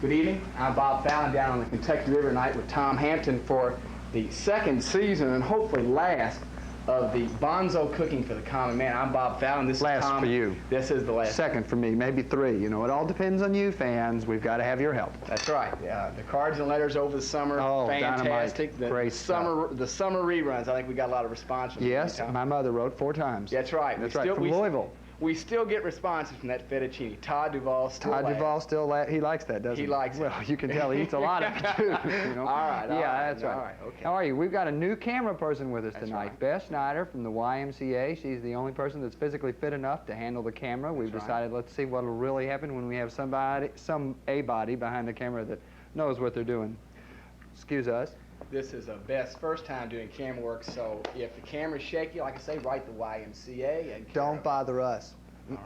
Good evening. I'm Bob Fallon down on the Kentucky River tonight with Tom Hampton for the second season and hopefully last of the Bonzo Cooking for the Common Man. I'm Bob Fallon. This last is Tom. For you. This is the last. Second for me, maybe three. You know, it all depends on you fans. We've got to have your help. That's right. The cards and letters over the summer, fantastic. Great the summer reruns. I think we got a lot of response from Yes, my mother wrote 4 times. That's right. That's right. From Louisville. We still get responses from that fettuccine. Todd Duvall still he likes that, doesn't he? He likes it. Well, you can tell he eats a lot of it, too. You know? All right. That's right. All right. Okay. How are you? We've got a new camera person with us tonight. Right. Beth Snyder from the YMCA. She's the only person that's physically fit enough to handle the camera. We've decided, let's see what will really happen when we have a body behind the camera that knows what they're doing. Excuse us. This is Beth's first time doing camera work, so if the camera's shaky, like I say, write the YMCA. And don't bother us.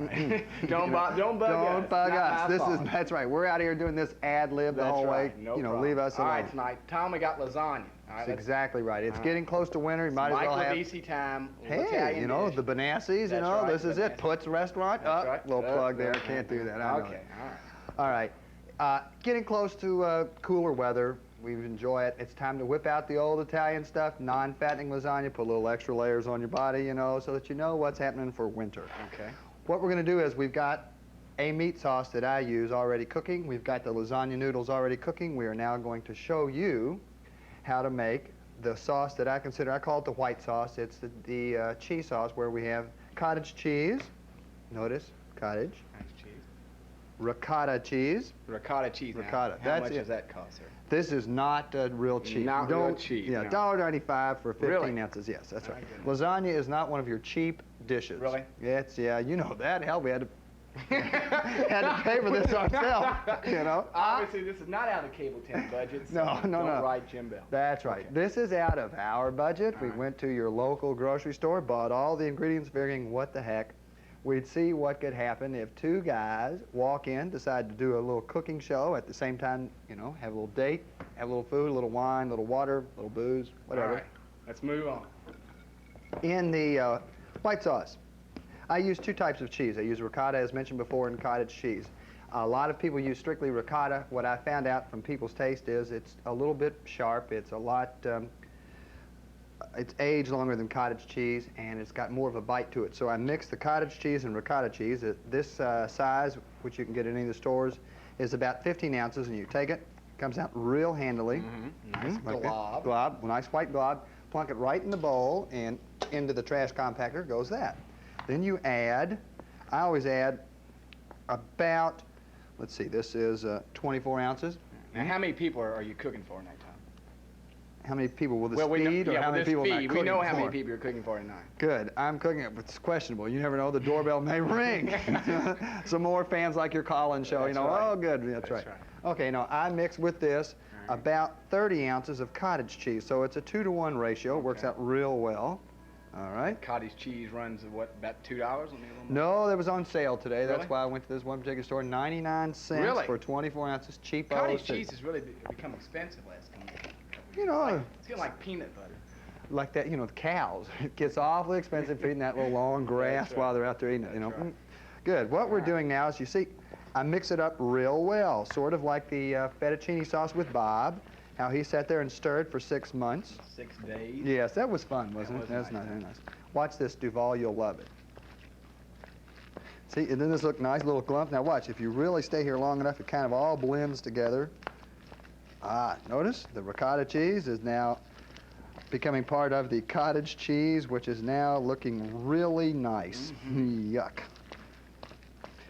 Right. Don't bug us. That's right. We're out here doing this ad lib the whole way. No problem. Leave us alone. All right, tonight, Tom, we got lasagna. That's exactly right. It's getting close to winter. You might as well have. Mike time. Hey, you know, the Banassis, you know, this is it. Puts Restaurant. Little plug there. Can't do that. I know okay. All right. Getting close to cooler weather. We enjoy it. It's time to whip out the old Italian stuff, non-fattening lasagna, put a little extra layers on your body, you know, so that you know what's happening for winter. Okay. What we're going to do is we've got a meat sauce that I use already cooking. We've got the lasagna noodles already cooking. We are now going to show you how to make the sauce that I call it the white sauce. It's the cheese sauce where we have cottage cheese. Notice, cottage. Nice cheese. Ricotta cheese. Ricotta cheese. Ricotta. How much does that cost, sir? This is not real cheap. Not real cheap. Yeah, $1.95 for 15 ounces. Yes, that's right. Lasagna is not one of your cheap dishes. Really? Yeah, you know that. Hell, we had to pay for this ourselves. You know. Obviously, this is not out of the cable tent budget. So no. Write Jim Bell. That's right. Okay. This is out of our budget. We went to your local grocery store, bought all the ingredients, figuring what the heck. We'd see what could happen if 2 guys walk in, decide to do a little cooking show at the same time, you know, have a little date, have a little food, a little wine, a little water, a little booze, whatever. All right, let's move on. In the white sauce, I use 2 types of cheese. I use ricotta, as mentioned before, and cottage cheese. A lot of people use strictly ricotta. What I found out from people's taste is it's a little bit sharp. It's a lot... it's aged longer than cottage cheese, and it's got more of a bite to it. So I mix the cottage cheese and ricotta cheese. This size, which you can get in any of the stores, is about 15 ounces, and you take it. Comes out real handily. Nice glob. Glob, nice white glob. Plunk it right in the bowl, and into the trash compactor goes that. Then you add, I always add about, let's see, this is 24 ounces. Now, how many people are you cooking for tonight, Tom? How many people will this feed, or how many people am I cooking for? We know how many people you're cooking for tonight. Good. I'm cooking it, but it's questionable. You never know. The doorbell may ring. Some more fans like your call-in show, you know. Right. Oh, good. That's right. Okay, now I mix with this about 30 ounces of cottage cheese. So it's a 2-to-1 ratio. It works out real well. All right. Cottage cheese runs, what, about $2? No, that was on sale today. That's why I went to this one particular store. 99 cents for 24 ounces. Cheap. Cottage cheese has really become expensive last couple of years. You know, it's kind of like peanut butter. Like that, you know, the cows. It gets awfully expensive feeding that little long grass while they're out there eating it, you know. Good. What we're doing now is, you see, I mix it up real well, sort of like the fettuccine sauce with Bob, how he sat there and stirred for 6 months. 6 days? Yes, that was fun, wasn't it? That's nice. Very nice. Watch this, Duval, you'll love it. See, and then this look nice, little clump. Now watch, if you really stay here long enough, it kind of all blends together. Notice the ricotta cheese is now becoming part of the cottage cheese, which is now looking really nice. Yuck.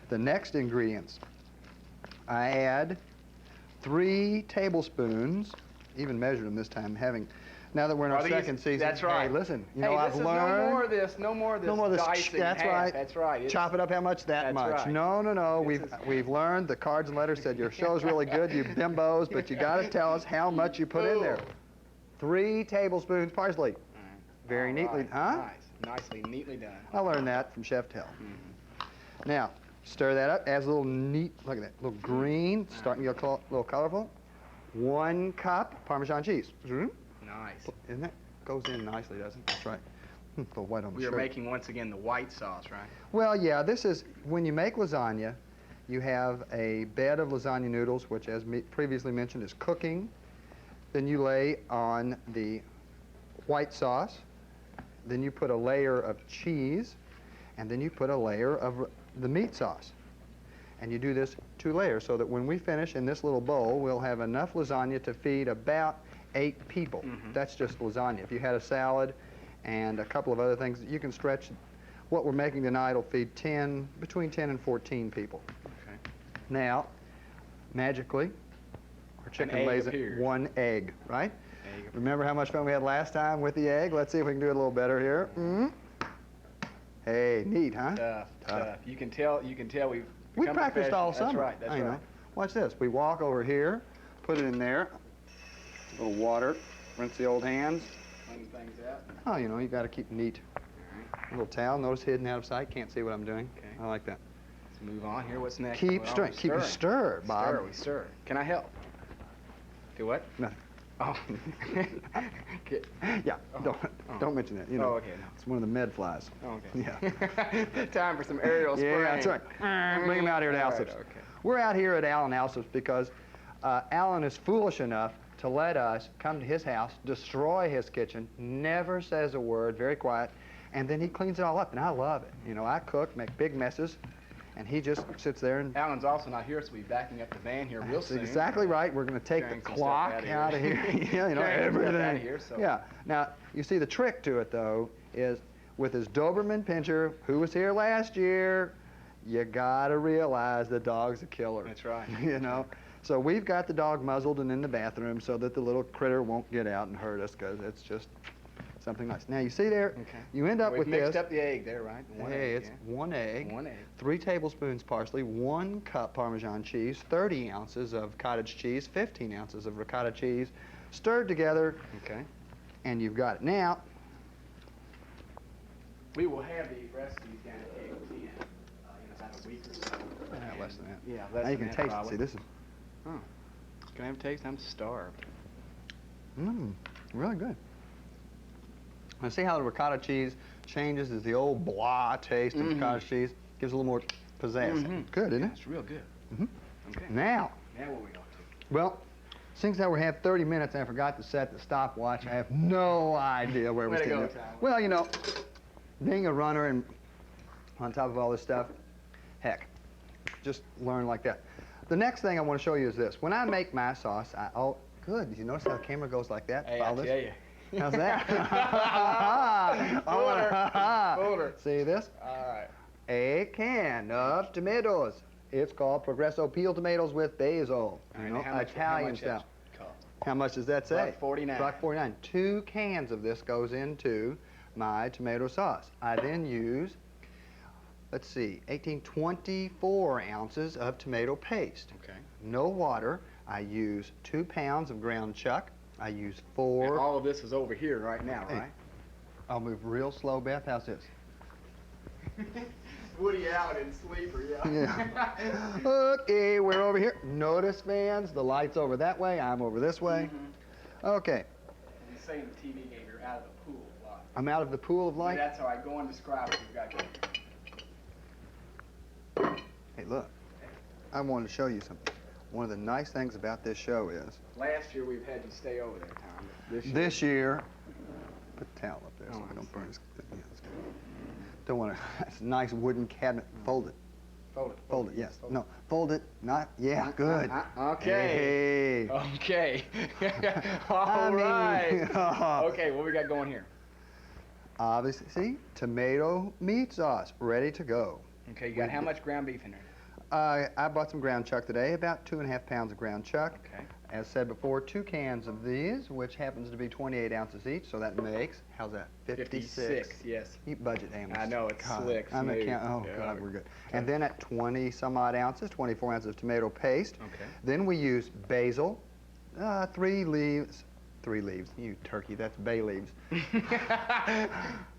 The next ingredients, I add 3 tablespoons, even measured them this time, now that we're in our second season. That's right. Hey, listen, you know, I've learned. No more of this dicing. That's right. That's right. Chop it up how much? That much. Right. No. We've learned. The cards and letters said your show's really good, you bimbos, but you got to tell us how much you put in there. 3 tablespoons parsley. Very neatly, huh? Nice. Neatly done. I learned that from Chef Tell. Now, stir that up. Adds a little neat, look at that, little green, starting to get a little colorful. 1 cup Parmesan cheese. Nice. Isn't that? Goes in nicely, doesn't it? That's right. A little white on the shirt. We are making, once again, the white sauce, right? Well, yeah, this is, when you make lasagna, you have a bed of lasagna noodles, which, as previously mentioned, is cooking. Then you lay on the white sauce. Then you put a layer of cheese, and then you put a layer of the meat sauce. And you do this 2 layers so that when we finish in this little bowl, we'll have enough lasagna to feed about 8 people. That's just lasagna. If you had a salad and a couple of other things, you can stretch. What we're making tonight will feed between 10 and 14 people. Okay. Now, magically, our chicken lays 1 egg, right? Egg. Remember how much fun we had last time with the egg? Let's see if we can do it a little better here. Hey, neat, huh? Tough. You can tell we've We become practiced all professional. summer. That's right. Know. Watch this. We walk over here, put it in there, a little water, rinse the old hands. Clean things out. Oh, you know, you got to keep neat. A little towel, notice hidden out of sight. Can't see what I'm doing. Okay. I like that. Let's move on here. What's next? Keep stirring. Keep it stirred, Bob. We stir. Can I help? Do what? Nothing. Oh. Yeah. Don't mention that. You know. Oh, okay. No. It's one of the med flies. Oh, okay. Yeah. Time for some aerial spraying. Yeah, that's right. Bring him out here at All Alsop's. right, okay. We're out here at Alan Alsop's because Alan is foolish enough to let us come to his house, destroy his kitchen, never says a word, very quiet, and then he cleans it all up, and I love it. You know, I cook, make big messes, and he just sits there and... Alan's also not here, so we'll be backing up the van here real soon. That's exactly right. We're going to take the Carrying some clock stuff out of here. Yeah, you know, Carrying some stuff everything. out of here, so. Yeah. Now, you see, the trick to it, though, is with his Doberman Pinscher, who was here last year, you got to realize the dog's a killer. That's right. You know? So we've got the dog muzzled and in the bathroom so that the little critter won't get out and hurt us, because it's just something nice. Now, you see there, you end up with this. We've mixed up the egg there, right? It's 1 egg. 1 egg. 3 tablespoons parsley, 1 cup Parmesan cheese, 30 ounces of cottage cheese, 15 ounces of ricotta cheese, stirred together. Okay. And you've got it. Now, we will have the recipes down at KOTN in about a week or so. less than that. Yeah, less now you than can that, taste probably. it. See, this is Can I have a taste? I'm starved. really good. Now see how the ricotta cheese changes as the old blah taste of cottage cheese gives a little more pizzazz. Good, isn't it? It's real good. Okay. Now, Now what we got to? well, since now we have 30 minutes and I forgot to set the stopwatch, I have no idea where we're Way to standing. go, Tyler. Well, you know, being a runner and on top of all this stuff, heck, just learn like that. The next thing I want to show you is this. When I make my sauce, good. Did you notice how the camera goes like that? Hey, Follow I this? tell you. How's that? Folder. See this? All right. A can of tomatoes. It's called Progresso peeled tomatoes with basil. All You right, know, how much- Italian how much style. that cost? How much does that say? $1.49. $1.49. 2 cans of this goes into my tomato sauce. I then use, let's see, 24 ounces of tomato paste. Okay. No water. I use 2 pounds of ground chuck. I use 4. And all of this is over here right now, Hey. right? I'll move real slow, Beth. How's this? Woody Allen in Sleeper, yeah. Yeah. Okay, we're over here. Notice, fans, the light's over that way. I'm over this way. Okay. You say in the TV game, you're out of the pool of light. I'm out of the pool of light. That's how I go and describe what you've got going. Hey, look. I wanted to show you something. One of the nice things about this show is Last year we've had you stay over there, Tom. this year. Put the towel up there so Oh, I don't I'm burn his. Yeah, that's good. Don't want to. It's a nice wooden cabinet. Fold it. Fold it. Fold it. Yes. No. Fold it. Not. Yeah. Good. Okay. Hey. Okay. I All mean, right. Okay, what we got going here? Obviously, see, tomato meat sauce ready to go. Okay, you got how much ground beef in there? I bought some ground chuck today, about 2.5 pounds of ground chuck. Okay. As said before, 2 cans of these, which happens to be 28 ounces each, so that makes, how's that? 56. Yes. Keep budget, Amos. I know, it's God, slick, I'm smooth. oh, Yeah. God, we're good. And then at 20 some odd ounces, 24 ounces of tomato paste. Okay. Then we use basil, 3 leaves. 3 leaves, you turkey, that's bay leaves. I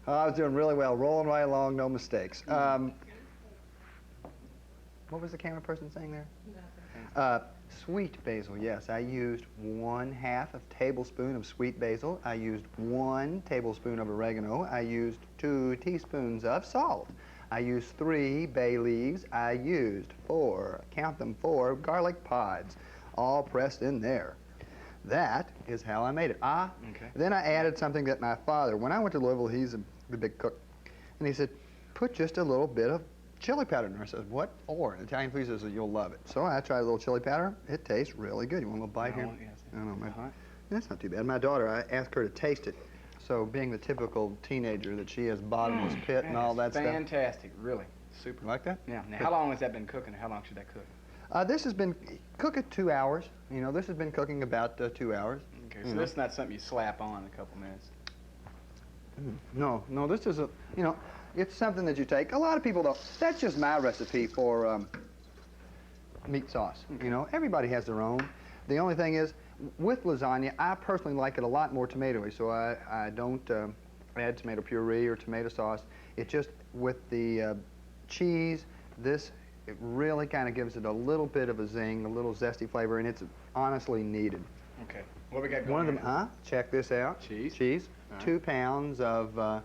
was doing really well, rolling right along, no mistakes. What was the camera person saying there? Nothing. Sweet basil, yes. I used 1/2 tablespoon of sweet basil. I used 1 tablespoon of oregano. I used 2 teaspoons of salt. I used 3 bay leaves. I used 4, count them, 4 garlic pods, all pressed in there. That is how I made it. Okay. Then I added something that my father, when I went to Louisville, he's the big cook, and he said, put just a little bit of chili powder in there. I said, what for? And Italian food says, you'll love it. So I tried a little chili powder. It tastes really good. You want a little bite here? Yes. I don't know. That's not too bad. My daughter, I asked her to taste it. So being the typical teenager that she has bottomless pit and all that stuff. Fantastic, really. Super. You like that? Yeah. Now, how long has that been cooking? How long should that cook? This has been, cook it 2 hours. You know, this has been cooking about 2 hours. Okay, so this is not something you slap on in a couple minutes. No, this is it's something that you take. A lot of people don't. That's just my recipe for meat sauce. Okay. You know, everybody has their own. The only thing is, with lasagna, I personally like it a lot more tomatoey, so I don't add tomato puree or tomato sauce. It just, with the cheese, it really kind of gives it a little bit of a zing, a little zesty flavor, and it's honestly needed. Okay. What we got going One of them, check this out. Cheese. Cheese. All right. 2 pounds of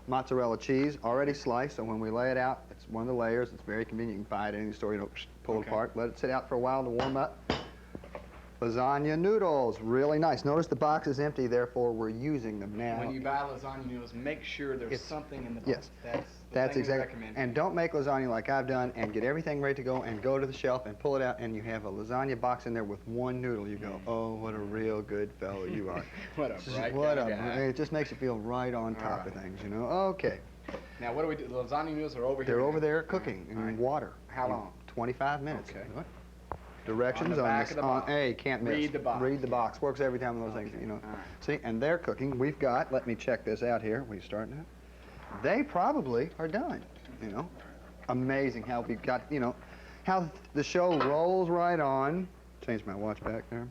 mozzarella cheese, already sliced, so when we lay it out, it's one of the layers. It's very convenient. You can buy it at any store. You don't pull it apart. Let it sit out for a while to warm up. Lasagna noodles, really nice. Notice the box is empty, therefore we're using them now. When you buy lasagna noodles, make sure there's something in the box. Yes. That's exactly. recommend. And don't make lasagna like I've done and get everything ready to go and go to the shelf and pull it out and you have a lasagna box in there with 1 noodle. You go, oh, what a real good fellow you are. What a bright guy. It just makes you feel right on top of things, you know. Okay. Now, what do we do? The lasagna noodles are over here. They're over there cooking in water. How long? 25 minutes. Okay. What? Directions on the back this. of the box. Hey, can't miss. Read the box. Read the box. Works every time with those things, you know. All right. See, and they're cooking. We've got, let me check this out here. We starting now? They probably are done, you know. Amazing how we've got, you know, how the show rolls right on. Change my watch back there.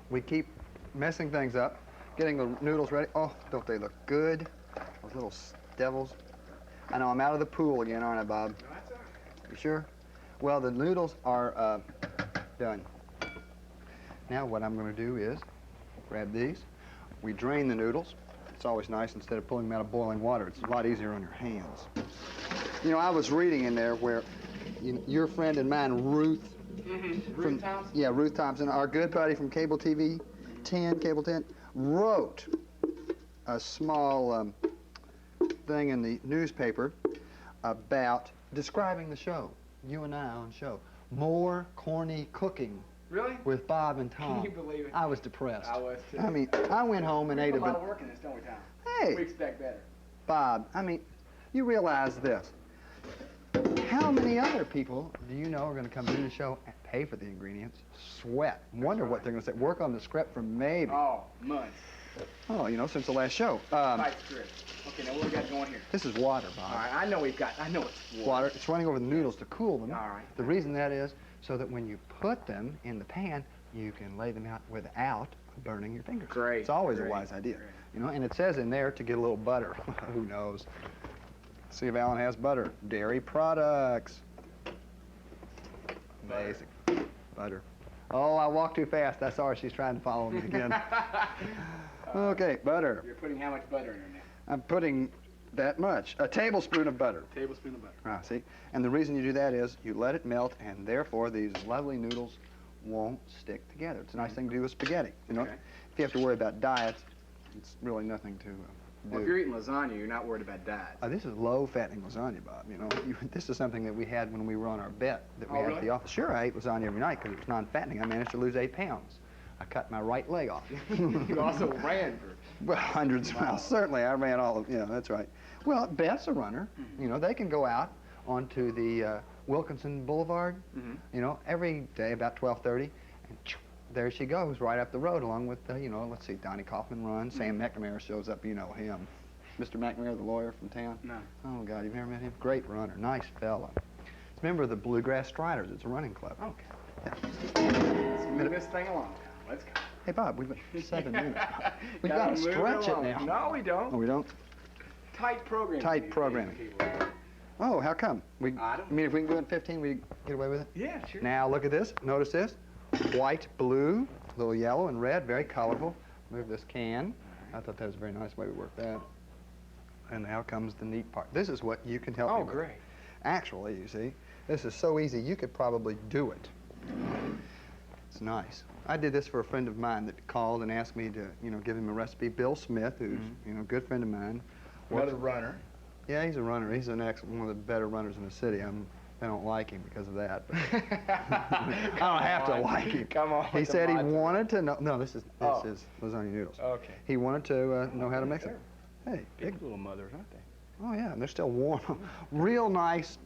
We keep messing things up, getting the noodles ready. Oh, don't they look good? Those little devils. I know I'm out of the pool again, aren't I, Bob? No, that's all right. You sure? Well, the noodles are done. Now what I'm going to do is grab these. We drain the noodles. It's always nice instead of pulling them out of boiling water. It's a lot easier on your hands. You know, I was reading in there where your friend and mine, Ruth. Ruth Thompson? Yeah, Ruth Thompson, our good buddy from Cable TV, Cable 10, wrote a small thing in the newspaper about describing the show. You and I on show. More corny cooking. Really? With Bob and Tom. Can you believe it? I was depressed. I was too. I mean, I went home and ate We a put a lot bit. of work in this, don't we, Tom? Hey, We expect better. Bob, I mean, you realize this. How many other people do you know are going to come to the show and pay for the ingredients, sweat, wonder what they're going to say, work on the script for maybe, Oh, months. oh, you know, since the last show. Tight script. Okay, now what we got going here? This is water, Bob. All right, I know it's water. Water. It's running over the noodles to cool them. All right. The reason that is so that when you put them in the pan, you can lay them out without burning your fingers. Great. It's always Great. a wise idea. Great. You know, and it says in there to get a little butter. Who knows? See if Alan has butter. Dairy products. Basic. Butter. Oh, I walked too fast. I saw her. She's trying to follow me again. Okay, butter. You're putting how much butter in there now? I'm putting that much. A tablespoon of butter. A tablespoon of butter. Ah, see? And the reason you do that is you let it melt, and therefore these lovely noodles won't stick together. It's a nice thing to do with spaghetti. You know, Okay. if you have to worry about diets, it's really nothing to Well, if do. you're eating lasagna, you're not worried about diet. This is low-fattening lasagna, Bob. You know, this is something that we had when we were on our bet that we Oh, had really? at the office. Sure, I ate lasagna every night because it was non-fattening. I managed to lose 8 pounds. I cut my right leg off. You also ran for Well, hundreds of miles. Certainly, I ran all of, that's right. Well, Beth's a runner. You know, they can go out onto the Wilkinson Boulevard, you know, every day about 12:30, and there she goes right up the road along with, let's see, Donnie Kaufman runs, Sam McNamara shows up, you know him. Mr. McNamara, the lawyer from town. No. Oh, God, you've never met him? Great runner, nice fella. He's a member of the Bluegrass Striders. It's a running club. Okay. Let's move this thing along. Let's go. Hey, Bob, we've got 7 minutes. We've Gotta got to move stretch it along. now. No, we don't. Oh, we don't? Tight programming. Tight these days, programming. people. Oh, how come? I don't I mean, if we can go in 15, we get away with it? Yeah, sure. Now, look at this. Notice this. White, blue, a little yellow, and red. Very colorful. Move this can. I thought that was a very nice way we worked that. And now comes the neat part. This is what you can help me Oh, with. great. Actually, you see, this is so easy, you could probably do it. It's nice. I did this for a friend of mine that called and asked me to, give him a recipe. Bill Smith, who's, a good friend of mine. Another runner. Yeah, he's a runner. He's one of the better runners in the city. I don't like him because of that. But I don't have to like him. Come on. He said he wanted to know. No, this is lasagna noodles. Okay. He wanted to know how to make them. Hey, Big little mothers, aren't they? Oh yeah, and they're still warm. Real nice.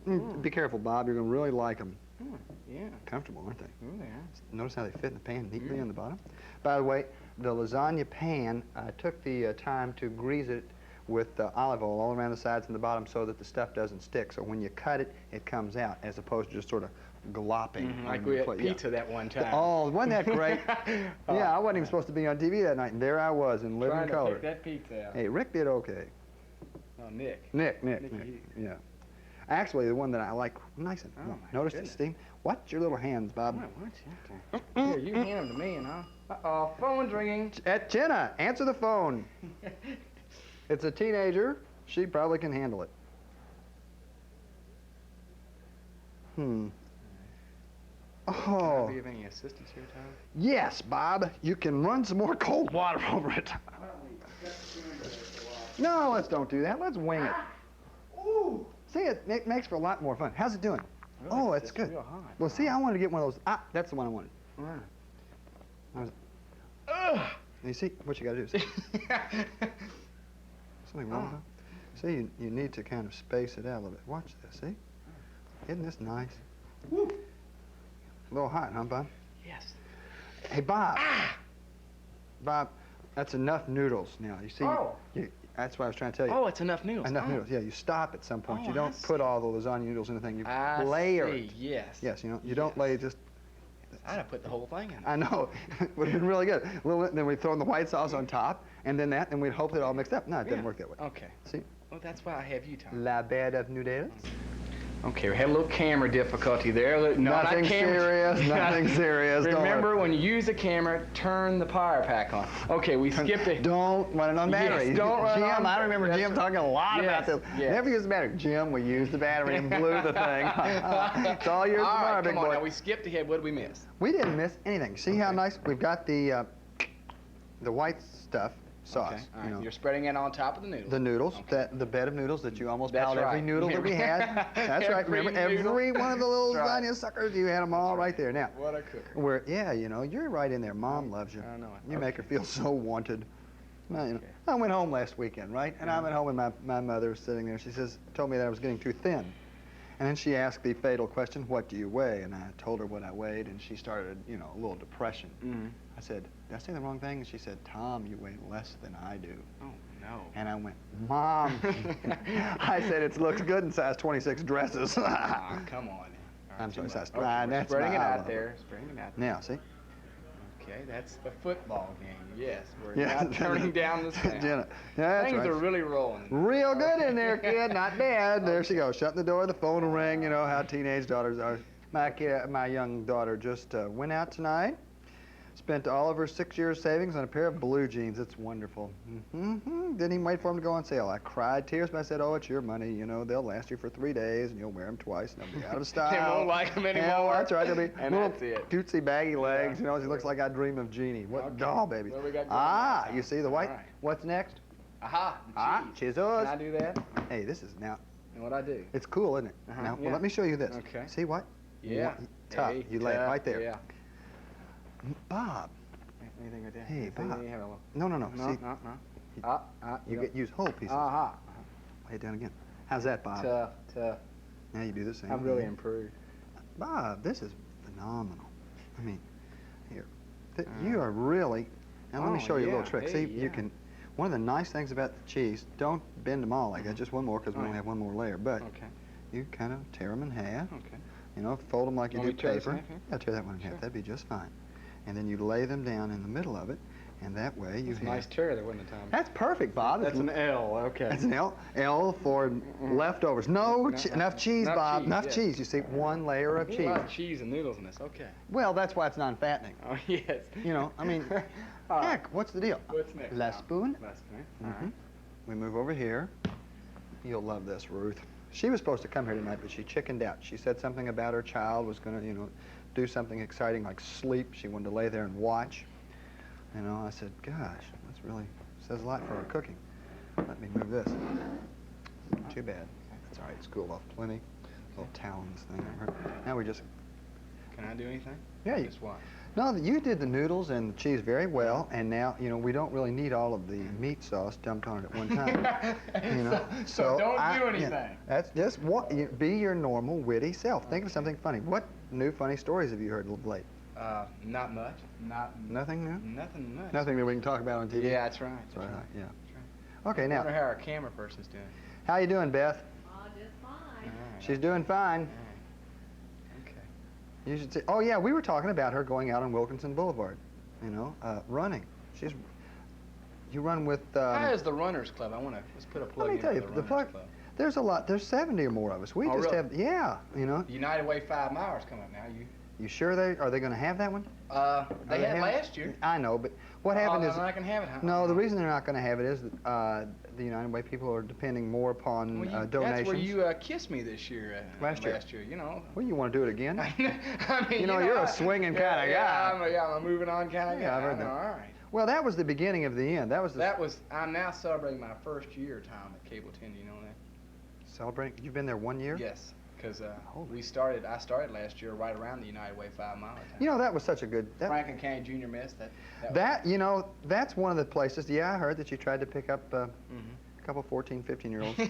Be careful, Bob. You're gonna really like them. Yeah. Comfortable, aren't they? Yeah. Notice how they fit in the pan neatly on the bottom. By the way, the lasagna pan, I took the time to grease it with olive oil all around the sides and the bottom so that the stuff doesn't stick. So when you cut it, it comes out as opposed to just sort of glopping. Like we had pizza that one time. Oh, wasn't that great? Yeah, I wasn't even supposed to be on TV that night, and there I was in living Trying to color. pick that pizza out. Hey, Rick did okay. Oh, Nick. Nick, Nicky. yeah. Actually, the one that I like, nice and Oh, my notice the goodness. steam. Watch your little hands, Bob. Watch it. Here, you hand them to me, and I'll... Uh-oh, phone's ringing. Jenna, answer the phone. It's a teenager. She probably can handle it. Can Oh, I be of any assistance here, Tom? yes, Bob. You can run some more cold water over it. No, let's don't do that. Let's wing it. Ooh. See, it makes for a lot more fun. How's it doing? Really, Oh, it's good. real hot. Well, see, I wanted to get one of those. Ah, that's the one I wanted. Right. And you see, what you got to do is something wrong with it? See, you need to kind of space it out a little bit. Watch this, see? Isn't this nice? Woo. A little hot, huh, Bob? Yes. Hey, Bob. Bob, that's enough noodles now. You see? Oh. That's what I was trying to tell you. Oh, it's enough noodles. Enough noodles. Yeah, you stop at some point. Oh, You I don't see. put all the lasagna noodles in the thing. You I layer see. it. Yes. Yes, you don't lay just. I'd have put the whole thing in. I know. Would have been really good. Then we'd throw in the white sauce on top, and then that, and we'd hope that it all mixed up. No, it didn't Yeah. work that way. Okay. See? Well, that's why I have you, Tom. La bed of noodles. Okay, we had a little camera difficulty there. No, Nothing not camera. serious. Nothing serious. Don't Remember, worry. when you use the camera, turn the power pack on. Okay, we skipped it. Don't run it on battery. Yes, don't run it Jim, on- I remember That's Jim right. talking a lot about Yes, this. yes. Never use the battery. Jim, we used the battery and blew the thing. It's all yours All tomorrow, right, big come on boy. now. We skipped ahead. What did we miss? We didn't miss anything. See how Okay. nice? We've got the white stuff, sauce. Okay, all right. You're spreading it on top of the noodles. The noodles, Okay. the bed of noodles that you almost That's piled every right. noodle that we had. That's right. Every Remember, noodle. every one of the little That's right. lasagna suckers, you had them all right there. Now, What a cooker. you're right in there. Mom loves you. I know it. You make her Okay. feel so wanted. Well, Okay. I went home last weekend, right? And I Yeah. went home and my mother was sitting there. She told me that I was getting too thin. And then she asked the fatal question, what do you weigh? And I told her what I weighed, and she started, a little depression. Mm-hmm. I said, did I say the wrong thing? And she said, Tom, you weigh less than I do. Oh, no. And I went, Mom. I said, it looks good in size 26 dresses. Ah, come on. All right, I'm too sorry, much. size Okay, nine, we're that's spreading it my out level. there. Spreading it out there. Now, see? Okay, that's the football game. Yes, we're Yeah. not turning down the sound. Jenna. Yeah, that's Things right. are really rolling. Real good in there, kid. Not bad. There she goes, shutting the door. The phone will ring. You know how teenage daughters are. My young daughter just went out tonight. Spent all of her 6 years' savings on a pair of blue jeans. It's wonderful. Didn't even wait for them to go on sale. I cried tears, but I said, oh, it's your money. They'll last you for 3 days, and you'll wear them twice, and they'll be out of style. They won't like them anymore. Yeah, that's right. They'll be And little that's it. cutesy, baggy legs. Yeah. She looks like I dream of Jeannie. What Okay. doll babies. What do we got going Ah, now, you Tom? see the white? All right. What's next? Aha, cheese. Jesus. Can I do that? Hey, this is now. And what I do? It's cool, isn't it? Uh-huh, Now, yeah. well, let me show you this. Okay. See what? Yeah. Tough. Hey, You lay it tough, right there. Yeah. Bob. Anything like that? Hey, Anything Bob. you have a little- No. No, See, no. you use whole pieces. Aha. Lay it down again. How's that, Bob? Tough. Now you do the same. I've really improved. Bob, this is phenomenal. I mean, here. You are really. Now let me Oh, show you a little yeah. trick. Hey, See, you yeah. can. One of the nice things about the cheese, don't bend them all like that. Just one more, because we only Right. have one more layer. But Okay. you kind of tear them in half. Okay. Fold them like you Want do me to tear this in paper. half here? Yeah, tear that one in half. Sure. That'd be just fine. And then you lay them down in the middle of it, and that way you That's a have. nice tear there, wasn't it, Tom? That's perfect, Bob. That's an L. Okay. That's an L. L for leftovers. Enough cheese, Enough Bob. cheese, Enough yes. cheese. You see, one layer of A cheese. lot of cheese and noodles in this. Okay. Well, that's why it's non-fattening. Oh yes. I mean, All right. heck, what's the deal? What's next? La Tom? spoon. La spoon. All Mhm. right. We move over here. You'll love this, Ruth. She was supposed to come here tonight, but she chickened out. She said something about her child was going to, you know, do something exciting like sleep. She wanted to lay there and watch. You know, I said, gosh, that's really says a lot for her cooking. Let me move this. Too bad. That's all right. It's cooled off plenty. Little talons thing. Now we just. Can I do anything? Yeah, you. Just what? No, you did the noodles and the cheese very well, and now, you know, we don't really need all of the meat sauce dumped on it at one time. You know, so don't do anything. Yeah, that's just be your normal, witty self. Think of something funny. What new funny stories have you heard of late? Not much. Nothing new? Nothing much. Nothing that we can talk about on TV? Yeah, that's right. That's right. Yeah. That's right. Okay, I now. wonder how our camera person's doing. How you doing, Beth? Oh, just fine. Right. She's doing fine. Right. Okay. You should say. Oh yeah, we were talking about her going out on Wilkinson Boulevard. You know, running. You run with. How is the Runners Club? Let's put a plug Let me in tell for you, the the Runners plug. Club. There's a lot. There's 70 or more of us. We Oh, just really? have. Yeah. You know. The United Way 5 miles coming up now. You sure are they going to have that one? They had having- last year. I know, but what happened they're is. not gonna have it, huh? No, the reason they're not going to have it is that the United Way people are depending more upon Well, donations. That's where you kissed me this year. Last year. Last year, you know. Well, you want to do it again? I mean, You know, you're a swinging kinda guy. I'm a moving on kind of Yeah, guy. I've heard I know, that. all right. Well, that was the beginning of the end. That was I'm now celebrating my first year, Tom, at Cable 10. Do you know that? celebrating. You've been there 1 year? Yes, because Holy. I started last year right around the United Way 5 mile. You know, that was such a good. Franklin County Junior Miss. You know, that's one of the places. Yeah, I heard that you tried to pick up a couple 14, 15-year-olds.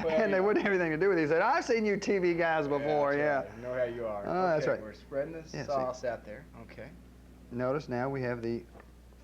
And they wouldn't have anything to do with it. He said, I've seen you TV guys before, yeah. I know how you are. Oh, that's right. We're spreading the Yeah, see. sauce out there. Okay. Notice now we have the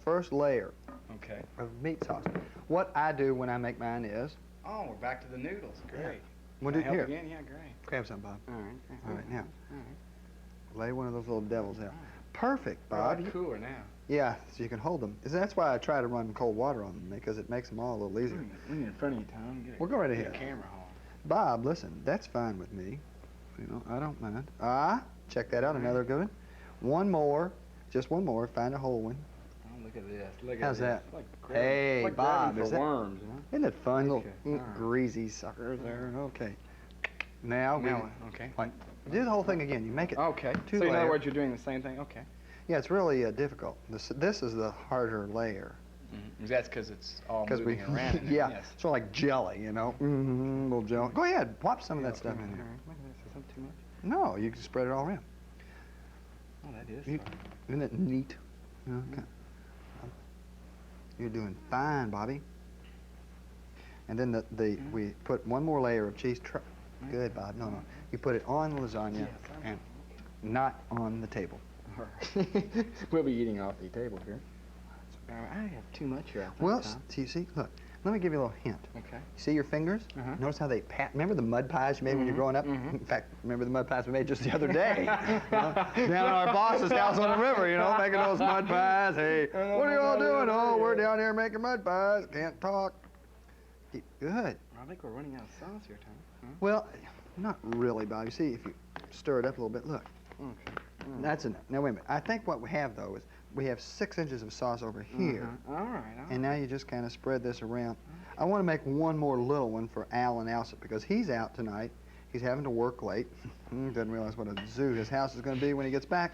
first layer Okay. of meat sauce. What I do when I make mine is, Oh, we're back to the noodles. Great. we'll Can do I help here. again? Yeah, great. Grab some, Bob. All right. All right, now. All right. Lay one of those little devils out. Perfect, Bob. Bob, cooler now. Yeah, so you can hold them. That's why I try to run cold water on them, because it makes them all a little easier. Bring it in front of you, Tom. Well, go right Get ahead. a camera home. Bob, listen, that's fine with me. You know, I don't mind. Check that out, another good one. One more, just one more, find a whole one. Oh, look at this. Look How's at that? this. Like Hey, like Bob, grabbing is for that- worms, you know? Isn't it fun? Okay, Little all right. greasy suckers there. Okay. Now, Okay. do the whole thing again. You make it Okay. two So in other layer. words, you're doing the same thing. Okay. Yeah, it's really difficult. This is the harder layer. That's because it's all Because moving around. in there, yeah, Yes. sort of like jelly, you know. Little jelly. Go ahead, pop some of that stuff in All here. right. Look at this. Is that too much? No, you can spread it all around. Oh, that is. You- fine. Isn't it neat? Okay. You're doing fine, Bobby. And then we put one more layer of cheese. Good, Bob. No. You put it on the lasagna Yes, and not on the table. All right. We'll be eating off the table here. I have too much here. I think, Well, Tom. see, look. Let me give you a little hint. Okay. See your fingers? Uh-huh. Notice how they pat. Remember the mud pies you made when you were growing up? Mhm. In fact, remember the mud pies we made just the other day? Down at our boss's house on the river, you know, making those mud pies. Hey, what are you all doing? Oh, we're down here making mud pies. Can't talk. Good. I think we're running out of sauce here, Tom. Huh? Well, not really, Bob. You see, if you stir it up a little bit, look. Okay. That's enough. Now, wait a minute. I think what we have, though, is we have 6 inches of sauce over here. All right. And now you just kind of spread this around. I want to make one more little one for Alan Alsop because he's out tonight. He's having to work late. Doesn't realize what a zoo his house is going to be when he gets back.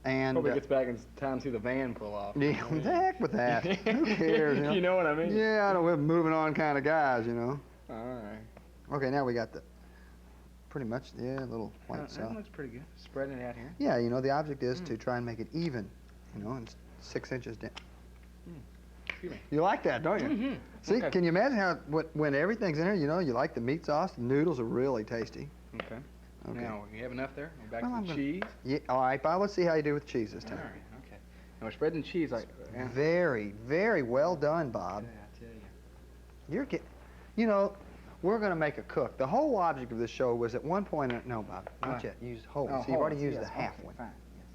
And Hope he gets back in time to see the van pull off. yeah, heck with that. Who cares? You know? You know what I mean? Yeah, I know we're moving on kind of guys, you know. All right. Okay, now we got the pretty much a little white sauce. That looks pretty good. Spreading it out here. Yeah, you know, the object is to try and make it even, you know, and 6 inches down. Excuse me. You like that, don't you? Mm-hmm. See, Okay. can you imagine how when everything's in there, you know, you like the meat sauce, the noodles are really tasty. Okay. Okay. Now, you have enough there? We're back Well, to I'm the gonna- cheese. Yeah, all right, Bob, let's see how you do with cheese this All time. right. Okay. Now we're spreading cheese like. Yeah. Very, very well done, Bob. Yeah, I tell you. You're getting, you know, we're going to make a cook. The whole object of this show was at one point, no, Bob, not yet, use whole. Oh, See, you've already whole, used yes, the half okay, one. Fine. Yes.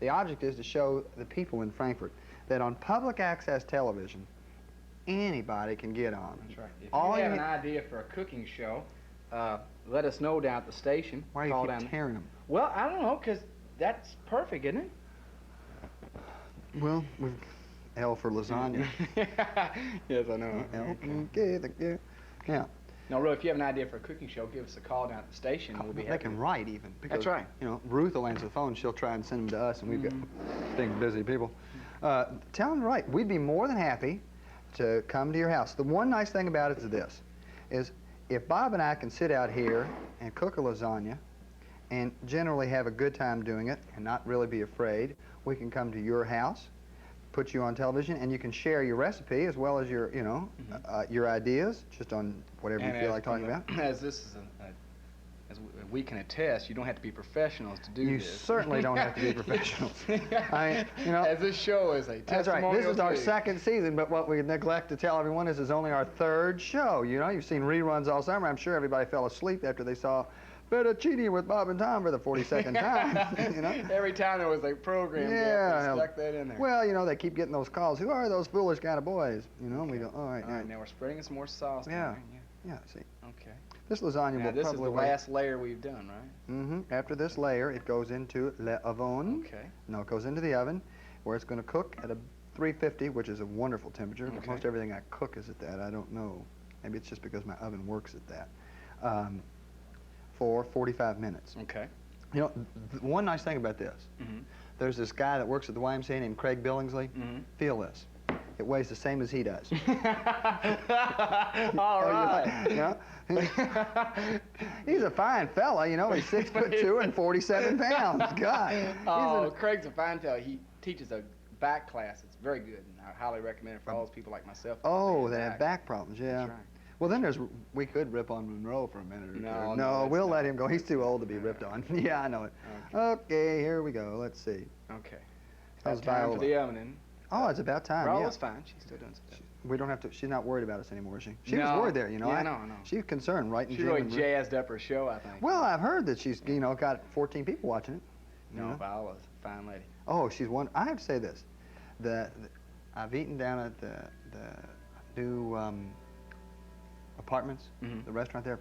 The object is to show the people in Frankfurt that on public access television, anybody can get on. That's right. If All you have you- an idea for a cooking show, let us know down at the station. Why do Call you down keep tearing them? Well, I don't know, because that's perfect, isn't it? Well, L for lasagna. Yes, I know. Yeah. Now, Ro, if you have an idea for a cooking show, give us a call down at the station, and we'll be They happy. can write even. Because, That's right. You know, Ruth will answer the phone. She'll try and send them to us, and we've got big, busy people. Tell them right. We'd be more than happy to come to your house. The one nice thing about it is this: is if Bob and I can sit out here and cook a lasagna, and generally have a good time doing it, and not really be afraid, we can come to your house, put you on television, and you can share your recipe as well as your, you know, your ideas, just on whatever you feel like talking about. As this is as we can attest, you don't have to be professionals to do You this. certainly don't have to be professionals. You know, as this show is a that's right. testimonial. This is our to you. second season, but what we neglect to tell everyone is it's only our third show. You know, you've seen reruns all summer. I'm sure everybody fell asleep after they saw Fettuccine with Bob and Tom for the 42nd time. You know, Every time there was a program, yeah, they stuck that in there. well, you know, they keep getting those calls. Who are those foolish kind of boys? You know, and we go, all right, All right, now we're spreading some more sauce. Yeah. down there, yeah. See, Okay. this lasagna Now will this is probably the last layer we've done, right? After this layer, it goes into le oven. Okay. No, it goes into the oven, where it's going to cook at a 350, which is a wonderful temperature. But Okay. most everything I cook is at that. I don't know. Maybe it's just because my oven works at that. For 45 minutes. Okay. You know, one nice thing about this, there's this guy that works at the YMCA named Craig Billingsley. Feel this. It weighs the same as he does. All right. You know? He's a fine fella, you know. He's 6'2" and 47 pounds. God. Oh, Craig's a fine fellow. He teaches a back class. It's very good, and I highly recommend it for all those people like myself. Oh, that have back problems, yeah. That's right. Well, then we could rip on Monroe for a minute or two. No, No, let's we'll not. let him go. He's too old to be ripped on. Yeah, I know it. Okay, here we go. Let's see. Okay. How's It's time Viola? for the oven, and Oh, it's about time. Yeah. Viola's fine. She's still doing some stuff. We don't have to. She's not worried about us anymore, is she? She No. was worried there, you know. Yeah, I know. She's concerned, right? She really jazzed up her show, I think. Well, I've heard that she's, you know, got 14 people watching it. you No, know? Viola's a fine lady. Oh, she's one. I have to say this: I've eaten down at the new apartments, the restaurant there.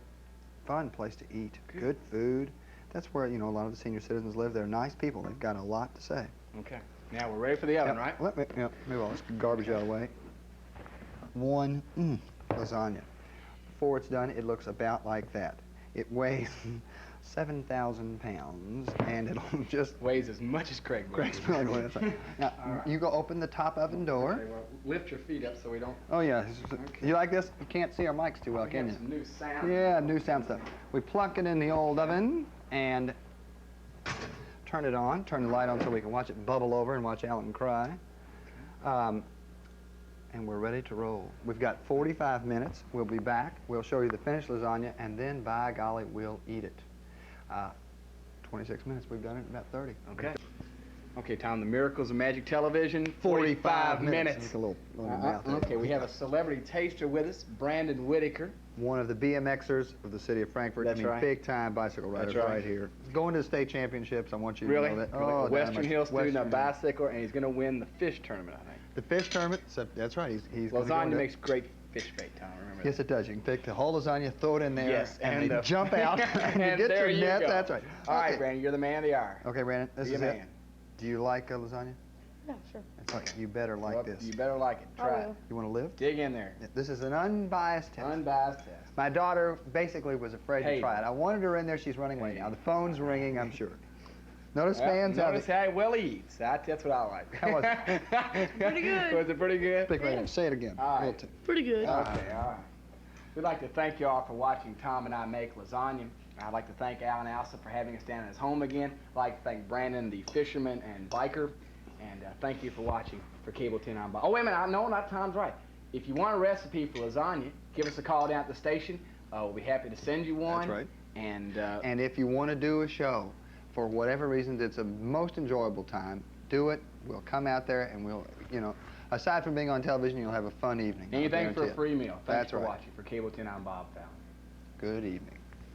Fun place to eat. Good food. That's where, you know, a lot of the senior citizens live. They're nice people. They've got a lot to say. Okay. Now we're ready for the oven, right? Let me, maybe I'll just garbage out of the way. Lasagna. Before it's done, it looks about like that. It weighs 7,000 pounds, and it'll just... Weighs as much as Craig weighs. Craig's really weighs. Now, you go open the top oven door. Okay, well, lift your feet up so we don't... Oh, yeah. You like this? You can't see our mics too well, We can have you? some new sound. Yeah, new sound stuff. We plunk it in the old oven and turn it on, turn the light on so we can watch it bubble over and watch Alan cry. And we're ready to roll. We've got 45 minutes. We'll be back. We'll show you the finished lasagna, and then, by golly, we'll eat it. 26 minutes. We've done it in about 30. Okay. Okay, Tom, the miracles of magic television, 45 minutes. Make a little mouth there. Okay, we have a celebrity taster with us, Brandon Whitaker. One of the BMXers of the city of Frankfurt. That's I mean, right. big-time bicycle riders That's right. right here. Going to the state championships. I want you to Really? know that. Really? Oh, A Western Hill student, a Western- bicycle, and he's going to win the fish tournament, I think. The fish tournament. So that's right. He's gonna go Lasagna into- makes great fish bait, Tom, remember Yes, that. it does. You can take the whole lasagna, throw it in there, Yes, and and they jump out, and you and get there your you net. go. That's right. All right, Okay. Brandon, you're the man of the hour. Okay, Brandon, this Be a is it. man. Do you like lasagna? Yeah, sure. That's right. You better like Well, this. You better like it. Try it. will. You want to live? Dig in there. This is an unbiased test. Unbiased test. My daughter basically was afraid Hey. to try it. I wanted her in there. She's running away Hey. now. The phone's ringing, I'm sure. Notice Well, fans have notice it. how well he eats. That's what I like. How was it? Pretty good. Was it pretty good? Big Brandon, say it again. All right. We'll Pretty good. Okay, all right. We'd like to thank you all for watching Tom and I make lasagna. I'd like to thank Alan Alsop for having us down in his home again. I'd like to thank Brandon, the fisherman and biker. And thank you for watching for Cable 10 on Bob. Oh, wait a minute. No, not Tom's right. If you want a recipe for lasagna, give us a call down at the station. We'll be happy to send you one. That's right. And if you want to do a show, for whatever reason, it's a most enjoyable time, do it. We'll come out there and we'll, you know, aside from being on television, you'll have a fun evening. I'll anything for a guarantee it. free meal. Thanks That's for right. watching for Cable 10 on Bob Fallon. Good evening.